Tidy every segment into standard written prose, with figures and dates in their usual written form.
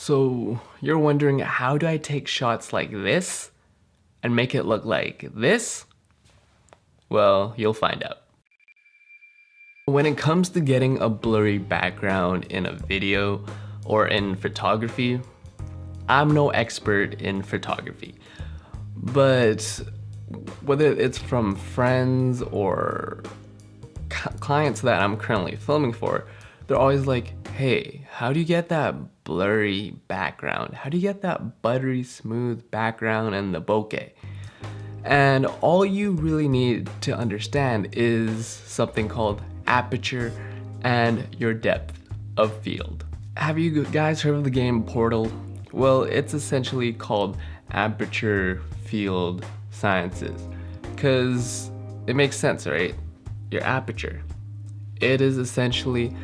So you're wondering, how do I take shots like this and make it look like this? Well, you'll find out. When it comes to getting a blurry background in a video or in photography, I'm no expert in photography, but whether it's from friends or clients that I'm currently filming for, they're always like, hey, how do you get that blurry background? How do you get that buttery smooth background in the bokeh? And all you really need to understand is something called aperture and your depth of field. Have you guys heard of the game Portal? Well, it's essentially called aperture field sciences, because it makes sense, right? Your aperture. It is essentially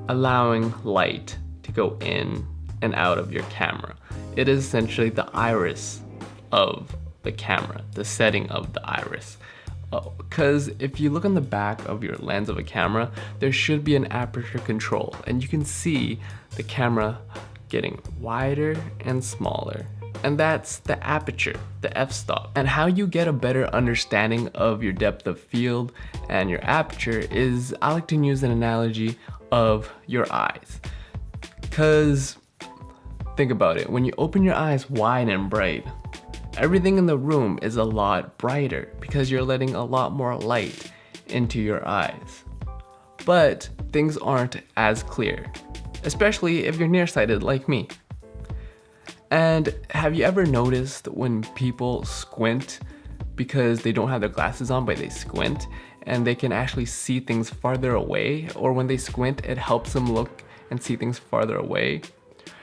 allowing light to go in and out of your camera. It is essentially the iris of the camera, the setting of the iris. Because if you look on the back of your lens of a camera, there should be an aperture control, and you can see the camera getting wider and smaller. And that's the aperture, the f-stop. And how you get a better understanding of your depth of field and your aperture is, I like to use an analogy of your eyes. Because think about it, when you open your eyes wide and bright, everything in the room is a lot brighter because you're letting a lot more light into your eyes. But things aren't as clear, especially if you're nearsighted like me. And have you ever noticed when people squint because they don't have their glasses on, but they squint and they can actually see things farther away? Or when they squint, it helps them look and see things farther away?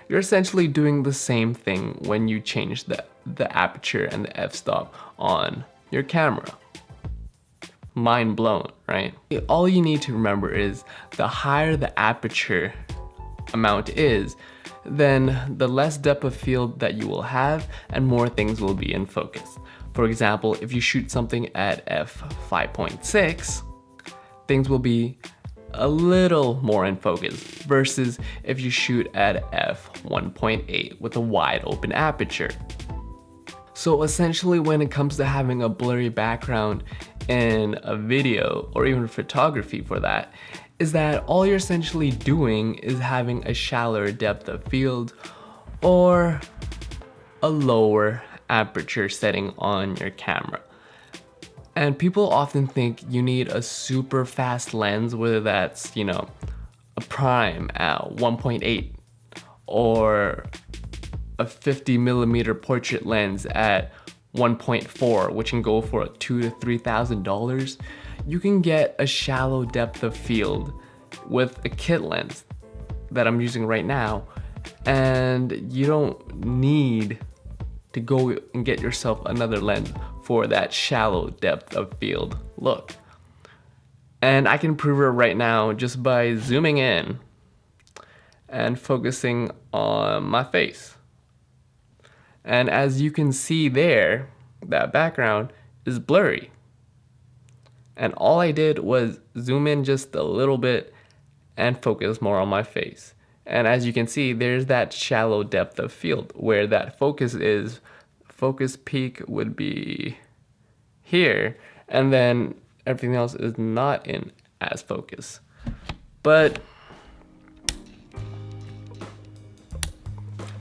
You're essentially doing the same thing when you change the aperture and the f-stop on your camera. Mind blown, right? All you need to remember is the higher the aperture amount is, then the less depth of field that you will have and more things will be in focus. For example, if you shoot something at f5.6, things will be a little more in focus versus if you shoot at f1.8 with a wide open aperture. So essentially, when it comes to having a blurry background in a video or even photography for that, is that all you're essentially doing is having a shallower depth of field or a lower aperture setting on your camera. And people often think you need a super fast lens, whether that's, a prime at 1.8 or a 50mm portrait lens at 1.4, which can go for $2,000 to $3,000. You can get a shallow depth of field with a kit lens that I'm using right now, and you don't need to go and get yourself another lens for that shallow depth of field look. And I can prove it right now just by zooming in and focusing on my face. And as you can see there, that background is blurry. And all I did was zoom in just a little bit and focus more on my face. And as you can see, there's that shallow depth of field where that focus is. Focus peak would be here, and then everything else is not in as focus. But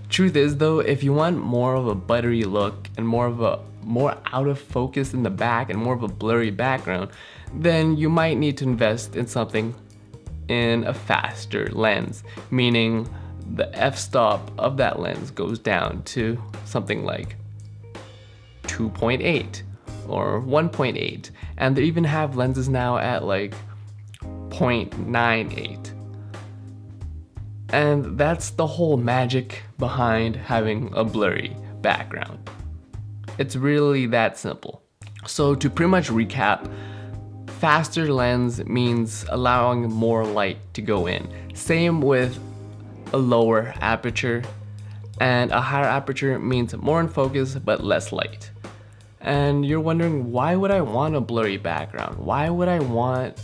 truth is though, if you want more of a buttery look and more out of focus in the back and more of a blurry background, then you might need to invest in something in a faster lens, meaning the f-stop of that lens goes down to something like 2.8 or 1.8, and they even have lenses now at like 0.98. And that's the whole magic behind having a blurry background. It's really that simple. So to pretty much recap, faster lens means allowing more light to go in. Same with a lower aperture, and a higher aperture means more in focus but less light. And you're wondering, why would I want a blurry background? Why would I want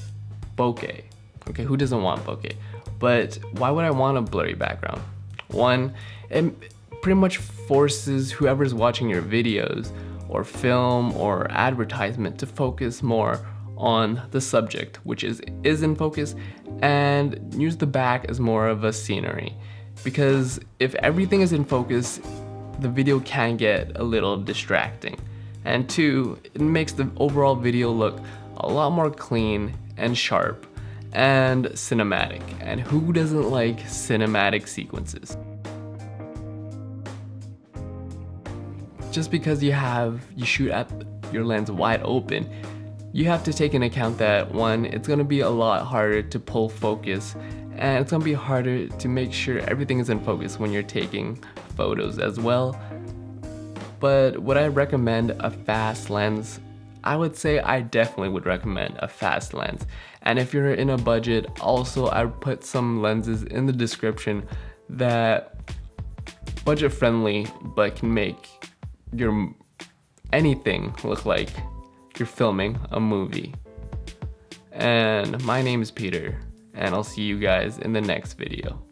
bokeh? Okay, who doesn't want bokeh? But why would I want a blurry background? One, it pretty much forces whoever's watching your videos or film or advertisement to focus more on the subject, which is in focus, and use the back as more of a scenery. Because if everything is in focus, the video can get a little distracting. And two, it makes the overall video look a lot more clean and sharp and cinematic. And who doesn't like cinematic sequences? Just because you shoot at your lens wide open, you have to take into account that one, it's gonna be a lot harder to pull focus, and it's gonna be harder to make sure everything is in focus when you're taking photos as well. But would I recommend a fast lens? I would say I definitely would recommend a fast lens. And if you're in a budget, also I would put some lenses in the description that budget friendly but can make your anything look like you're filming a movie. And my name is Peter, and I'll see you guys in the next video.